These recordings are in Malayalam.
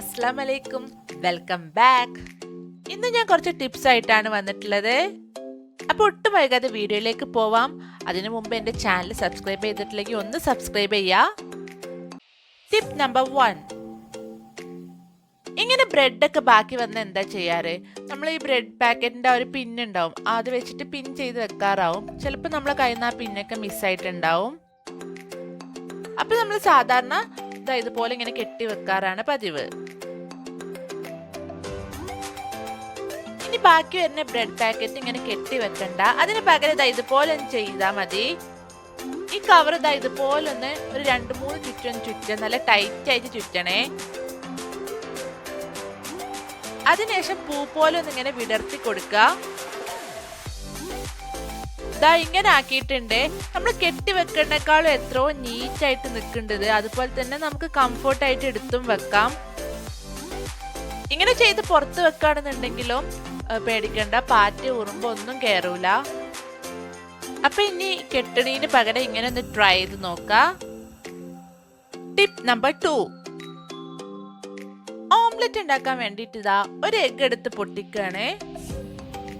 അസ്സലാമു അലൈക്കും, വെൽക്കം ബാക്ക്. ഇന്ന് ഞാൻ കുറച്ച് ടിപ്സ് ആയിട്ടാണ് വന്നിട്ടുള്ളത്. അപ്പോൾ ഒട്ടും വൈകാതെ വീഡിയോയിലേക്ക് പോവാം. അതിനു മുമ്പ് എൻ്റെ ചാനൽ സബ്സ്ക്രൈബ് ചെയ്തിട്ടില്ലെങ്കിൽ ഒന്ന് സബ്സ്ക്രൈബ് ചെയ്യുക. ടിപ്പ് നമ്പർ 1, ഇങ്ങനെ ബ്രെഡൊക്കെ ബാക്കി വന്ന് എന്താ ചെയ്യാറ്? നമ്മൾ ഈ ബ്രെഡ് പാക്കറ്റിൻ്റെ ഒരു പിന്നുണ്ടാവും, അത് വെച്ചിട്ട് പിൻ ചെയ്ത് വെക്കാറാവും. ചിലപ്പോൾ നമ്മളെ കയ്യിൽ നിന്ന് ആ പിന്നൊക്കെ മിസ്സായിട്ടുണ്ടാവും. അപ്പോൾ നമ്മൾ സാധാരണ ഇതുപോലെ ഇങ്ങനെ കെട്ടി വെക്കാറാണ് പതിവ്. ഇനി ബാക്കി വരുന്ന ബ്രെഡ് പാക്കറ്റ് ഇങ്ങനെ കെട്ടി വെക്കണ്ട, അതിന് പകരം ഇതുപോലെ ചെയ്താൽ മതി. ഈ കവർ ഇതുപോലെ ഒന്ന് ഒരു 2-3 ചുറ്റുക, നല്ല ടൈറ്റ് ആയിട്ട് ചുറ്റണേ. അതിനുശേഷം പൂ പോലെ ഒന്ന് ഇങ്ങനെ വിടർത്തി കൊടുക്കുക. ഇങ്ങനെ ആക്കിയിട്ടുണ്ട്. നമ്മൾ കെട്ടി വെക്കുന്നേക്കാളും എത്രയോ നീറ്റായിട്ട് നിൽക്കേണ്ടത്. അതുപോലെ തന്നെ നമുക്ക് കംഫർട്ടായിട്ട് എടുത്തും വെക്കാം. ഇങ്ങനെ ചെയ്ത് പുറത്ത് വെക്കുകയാണെന്നുണ്ടെങ്കിലും പേടിക്കണ്ട, പാറ്റ് ഉറുമ്പ് ഒന്നും കയറൂല. അപ്പൊ ഇനി കെട്ടണീന് പകരം ഇങ്ങനെ ഒന്ന് ട്രൈ ചെയ്ത് നോക്കാം. ടിപ്പ് നമ്പർ 2, ഓംലെറ്റ് ഉണ്ടാക്കാൻ വേണ്ടിയിട്ട് ഒരു എഗ് എടുത്ത് പൊട്ടിക്കുകയാണ്.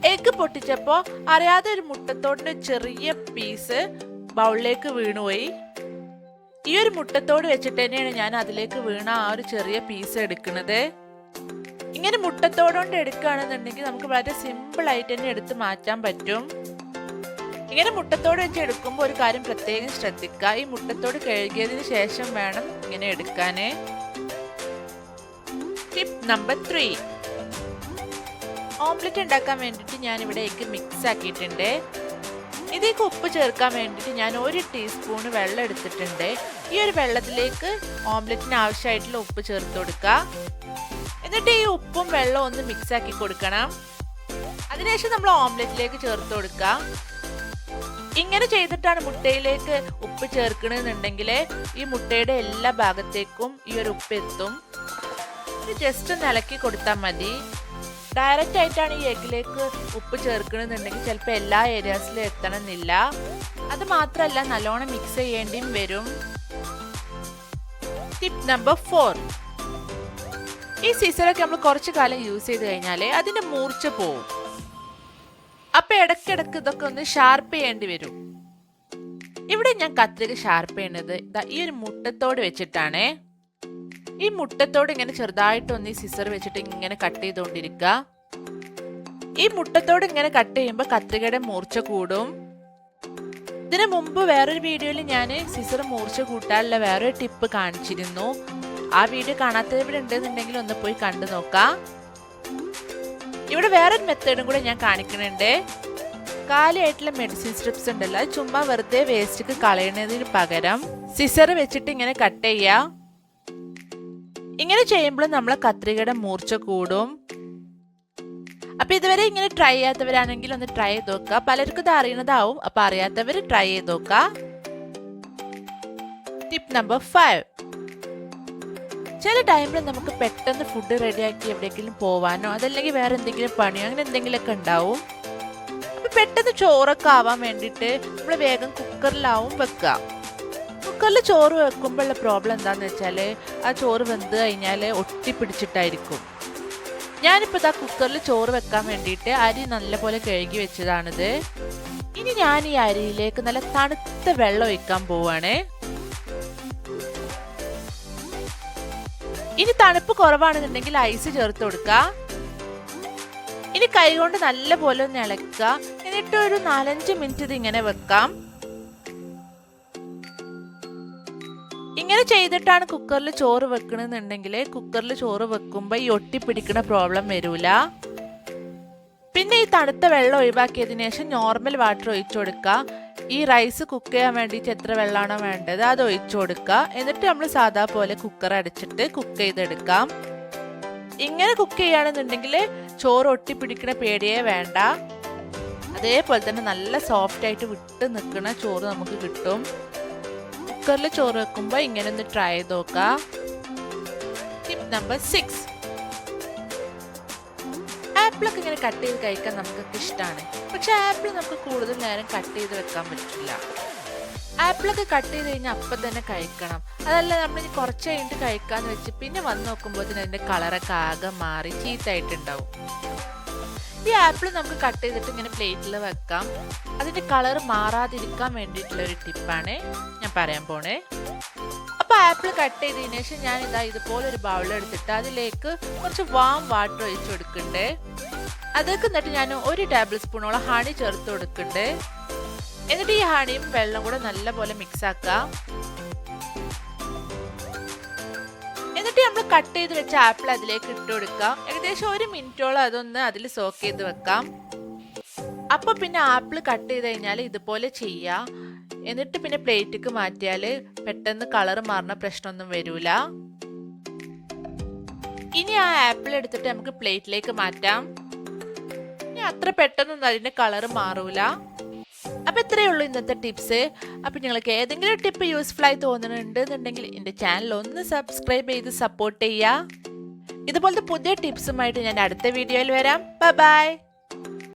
എഗ്ഗ് പൊട്ടിച്ചപ്പോൾ അറിയാതെ ഒരു മുട്ടത്തോടിന്റെ ചെറിയ പീസ് ബൗളിലേക്ക് വീണുപോയി. ഈ ഒരു മുട്ടത്തോട് വെച്ചിട്ട് തന്നെയാണ് ഞാൻ അതിലേക്ക് വീണ ആ ഒരു ചെറിയ പീസ് എടുക്കുന്നത്. ഇങ്ങനെ മുട്ടത്തോടുകൊണ്ട് എടുക്കുകയാണെന്നുണ്ടെങ്കിൽ നമുക്ക് വളരെ സിമ്പിൾ ആയിട്ട് തന്നെ എടുത്ത് മാറ്റാൻ പറ്റും. ഇങ്ങനെ മുട്ടത്തോട് വെച്ച് എടുക്കുമ്പോൾ ഒരു കാര്യം പ്രത്യേകം ശ്രദ്ധിക്കുക, ഈ മുട്ടത്തോട് കഴുകിയതിന് ശേഷം വേണം ഇങ്ങനെ എടുക്കാന്. ടിപ്പ് നമ്പർ 3, ഓംലെറ്റ് ഉണ്ടാക്കാൻ വേണ്ടിയിട്ട് ഞാനിവിടെ എഗ്ഗ് മിക്സ് ആക്കിയിട്ടുണ്ട്. ഇതിലേക്ക് ഉപ്പ് ചേർക്കാൻ വേണ്ടിയിട്ട് ഞാൻ 1 ടീസ്പൂൺ വെള്ളം എടുത്തിട്ടുണ്ട്. ഈ ഒരു വെള്ളത്തിലേക്ക് ഓംലെറ്റിന് ആവശ്യമായിട്ടുള്ള ഉപ്പ് ചേർത്ത് കൊടുക്കുക. എന്നിട്ട് ഈ ഉപ്പും വെള്ളവും ഒന്ന് മിക്സ് ആക്കി കൊടുക്കണം. അതിനുശേഷം നമ്മൾ ഓംലെറ്റിലേക്ക് ചേർത്ത് കൊടുക്കുക. ഇങ്ങനെ ചെയ്തിട്ടാണ് മുട്ടയിലേക്ക് ഉപ്പ് ചേർക്കണമെന്നുണ്ടെങ്കിൽ ഈ മുട്ടയുടെ എല്ലാ ഭാഗത്തേക്കും ഈ ഒരു ഉപ്പ് എത്തും. ജസ്റ്റ് ഒന്ന് ഇളക്കി കൊടുത്താൽ മതി. ഡയറക്റ്റ് ആയിട്ടാണ് ഈ എഗ്ഗിലേക്ക് ഉപ്പ് ചേർക്കണമെന്നുണ്ടെങ്കിൽ ചിലപ്പോൾ എല്ലാ ഏരിയാസിലും എത്തണമെന്നില്ല. അത് മാത്രമല്ല, നല്ലോണം മിക്സ് ചെയ്യേണ്ടിയും വരും. ടിപ്പ് നമ്പർ 4, ഈ സീസറൊക്കെ നമ്മൾ കുറച്ചു കാലം യൂസ് ചെയ്ത് കഴിഞ്ഞാൽ അതിന്റെ മൂർച്ച പോവും. അപ്പൊ ഇടയ്ക്കിടയ്ക്ക് ഇതൊക്കെ ഒന്ന് ഷാർപ്പ് ചെയ്യേണ്ടി വരും. ഇവിടെ ഞാൻ കത്രിക ഷാർപ്പ് ചെയ്യുന്നത് ഈ ഒരു മുട്ടത്തോട് വെച്ചിട്ടാണ്. ഈ മുട്ടത്തോട് ഇങ്ങനെ ചെറുതായിട്ടൊന്ന് ഈ സിസർ വെച്ചിട്ട് ഇങ്ങനെ കട്ട് ചെയ്തുകൊണ്ടിരിക്കുക. ഈ മുട്ടത്തോട് ഇങ്ങനെ കട്ട് ചെയ്യുമ്പോൾ കത്രികയുടെ മൂർച്ച കൂടും. ഇതിനു മുമ്പ് വേറൊരു വീഡിയോയിൽ ഞാൻ സിസർ മൂർച്ച കൂട്ടാനുള്ള വേറൊരു ടിപ്പ് കാണിച്ചിരുന്നു. ആ വീഡിയോ കാണാത്തവരുടെ ഉണ്ടെന്നുണ്ടെങ്കിൽ ഒന്ന് പോയി കണ്ടു നോക്കാം. ഇവിടെ വേറൊരു മെത്തേഡും കൂടെ ഞാൻ കാണിക്കുന്നുണ്ട്. കാലിയായിട്ടുള്ള മെഡിസിൻ സ്ട്രിപ്സ് ഉണ്ടല്ലോ, ചുമ്മാ വെറുതെ വേസ്റ്റ് കളയുന്നതിന് പകരം സിസർ വെച്ചിട്ട് ഇങ്ങനെ കട്ട് ചെയ്യാം. ഇങ്ങനെ ചെയ്യുമ്പോൾ നമ്മളെ കത്രികയുടെ മൂർച്ച കൂടും. അപ്പൊ ഇതുവരെ ഇങ്ങനെ ട്രൈ ചെയ്യാത്തവരാണെങ്കിൽ ഒന്ന് ട്രൈ ചെയ്ത് നോക്കുക. പലർക്കും ഇത് അറിയുന്നതാവും, അപ്പൊ അറിയാത്തവർ ട്രൈ ചെയ്ത് നോക്കുക. ടിപ്പ് നമ്പർ 5, ചില ടൈമിൽ നമുക്ക് പെട്ടെന്ന് ഫുഡ് റെഡിയാക്കി എവിടെയെങ്കിലും പോവാനോ അതല്ലെങ്കിൽ വേറെ എന്തെങ്കിലും പണിയോ അങ്ങനെ എന്തെങ്കിലുമൊക്കെ ഉണ്ടാവും. അപ്പൊ പെട്ടെന്ന് ചോറൊക്കെ ആവാൻ വേണ്ടിയിട്ട് നമ്മൾ വേഗം കുക്കറിലാവും വെക്കുക. കുക്കറിൽ ചോറ് വെക്കുമ്പോഴുള്ള പ്രോബ്ലം എന്താണെന്ന് വെച്ചാൽ ആ ചോറ് വെന്ത് കഴിഞ്ഞാൽ ഒട്ടിപ്പിടിച്ചിട്ടായിരിക്കും. ഞാനിപ്പോൾ കുക്കറിൽ ചോറ് വെക്കാൻ വേണ്ടിയിട്ട് അരി നല്ലപോലെ കഴുകി വെച്ചതാണിത്. ഇനി ഞാൻ ഈ അരിയിലേക്ക് നല്ല തണുത്ത വെള്ളം ഒഴിക്കാൻ പോവാണ്. ഇനി തണുപ്പ് കുറവാണെന്നുണ്ടെങ്കിൽ ഐസ് ചേർത്ത് കൊടുക്കുക. ഇനി കൈ കൊണ്ട് നല്ലപോലെ ഒന്ന് ഇളക്കുക. എന്നിട്ട് ഒരു 4-5 മിനിറ്റ് ഇത് ഇങ്ങനെ വെക്കാം. ഇങ്ങനെ ചെയ്തിട്ടാണ് കുക്കറിൽ ചോറ് വെക്കണമെന്നുണ്ടെങ്കിൽ കുക്കറിൽ ചോറ് വെക്കുമ്പോൾ ഈ ഒട്ടിപ്പിടിക്കുന്ന പ്രോബ്ലം വരൂല. പിന്നെ ഈ തണുത്ത വെള്ളം ഒഴിവാക്കിയതിനു ശേഷം നോർമൽ വാട്ടർ ഒഴിച്ചു കൊടുക്കുക. ഈ റൈസ് കുക്ക് ചെയ്യാൻ വേണ്ടിയിട്ട് എത്ര വെള്ളമാണോ വേണ്ടത് അത് ഒഴിച്ചു കൊടുക്കുക. എന്നിട്ട് നമ്മൾ സാധാ പോലെ കുക്കർ അടച്ചിട്ട് കുക്ക് ചെയ്തെടുക്കാം. ഇങ്ങനെ കുക്ക് ചെയ്യുകയാണെന്നുണ്ടെങ്കിൽ ചോറ് ഒട്ടിപ്പിടിക്കുന്ന പേടിയേ വേണ്ട. അതേപോലെ തന്നെ നല്ല സോഫ്റ്റ് ആയിട്ട് വിട്ട് നിൽക്കുന്ന ചോറ് നമുക്ക് കിട്ടും. കുക്കറിൽ ചോറ് വെക്കുമ്പോൾ ഇങ്ങനെ ഒന്ന് ട്രൈ ചെയ്ത് നോക്കാം. ടിപ്പ് നമ്പർ 6, ആപ്പിളൊക്കെ ഇങ്ങനെ കട്ട് ചെയ്ത് കഴിക്കാൻ നമുക്കൊക്കെ ഇഷ്ടമാണ്. പക്ഷെ ആപ്പിൾ നമുക്ക് കൂടുതൽ നേരം കട്ട് ചെയ്ത് വെക്കാൻ പറ്റില്ല. ആപ്പിളൊക്കെ കട്ട് ചെയ്ത് കഴിഞ്ഞാൽ അപ്പം തന്നെ കഴിക്കണം. അതല്ല നമ്മൾ കുറച്ച് കഴിഞ്ഞിട്ട് കഴിക്കാന്ന് വെച്ച് പിന്നെ വന്ന് നോക്കുമ്പോൾ അതിൻ്റെ കളറൊക്കെ ആകെ മാറി ചീത്തായിട്ടുണ്ടാവും. ഈ ആപ്പിൾ നമുക്ക് കട്ട് ചെയ്തിട്ട് ഇങ്ങനെ പ്ലേറ്റിൽ വെക്കാം. അതിൻ്റെ കളർ മാറാതിരിക്കാൻ വേണ്ടിയിട്ടുള്ള ഒരു ടിപ്പാണ് ഞാൻ പറയാൻ പോണേ. അപ്പോൾ ആപ്പിൾ കട്ട് ചെയ്തതിന് ശേഷം ഞാൻ ഇതുപോലെ ഒരു ബൗൾ എടുത്തിട്ട് അതിലേക്ക് കുറച്ച് വാം വാട്ടർ ഒഴിച്ച് കൊടുക്കണ്ടേ. അതൊക്കെ എന്നിട്ട് ഞാൻ 1 ടേബിൾ സ്പൂണോളം ഹണി ചേർത്ത് കൊടുക്കണ്ടേ. എന്നിട്ട് ഈ ഹണിയും വെള്ളം കൂടെ നല്ലപോലെ മിക്സ് ആക്കാം. എന്നിട്ട് നമ്മൾ കട്ട് ചെയ്ത് വെച്ച ആപ്പിൾ അതിലേക്ക് ഇട്ട് കൊടുക്കാം. ഏകദേശം 1 മിനിറ്റോളം അതൊന്ന് അതിൽ സോക്ക് ചെയ്ത് വെക്കാം. അപ്പൊ പിന്നെ ആപ്പിൾ കട്ട് ചെയ്ത് കഴിഞ്ഞാൽ ഇതുപോലെ ചെയ്യാം. എന്നിട്ട് പിന്നെ പ്ലേറ്റിക്ക് മാറ്റിയാൽ പെട്ടെന്ന് കളർ മാറുന്ന പ്രശ്നമൊന്നും വരൂല. ഇനി ആ ആപ്പിൾ എടുത്തിട്ട് നമുക്ക് പ്ലേറ്റിലേക്ക് മാറ്റാം. ഇനി അത്ര പെട്ടെന്നൊന്നും അതിന്റെ കളർ മാറൂല. അപ്പൊ ഇത്രയേ ഉള്ളൂ ഇന്നത്തെ ടിപ്സ്. അപ്പൊ നിങ്ങൾക്ക് ഏതെങ്കിലും ടിപ്പ് യൂസ്ഫുൾ ആയി തോന്നുന്നുണ്ട് എന്നുണ്ടെങ്കിൽ എന്റെ ചാനൽ ഒന്ന് സബ്സ്ക്രൈബ് ചെയ്ത് സപ്പോർട്ട് ചെയ്യുക. ഇതുപോലത്തെ പുതിയ ടിപ്സുമായിട്ട് ഞാൻ അടുത്ത വീഡിയോയിൽ വരാം. Bye bye.